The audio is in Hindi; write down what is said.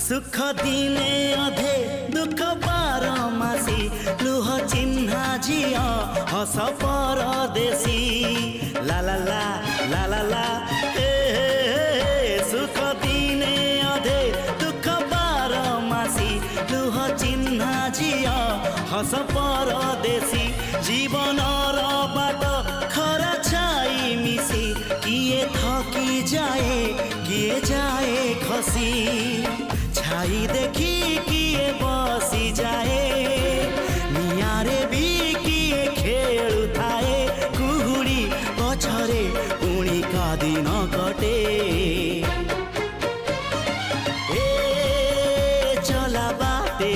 सुख दिने अधे दुख बारमासी लुह चिन्हा झिया हस परदेशी ला ला ला ला ला ला सुख दिने अधे दुख बारमासी लुह चिन्हा झिया हस परदेशी जीवन बाट खरा छाई मिसी किए थकी जाए किए जाए खसी छाई देखी किए बसी जाए नियारे भी किए खेलु थाए कुहुड़ी पछरे पुणी का दिन कटे ए चला बाटे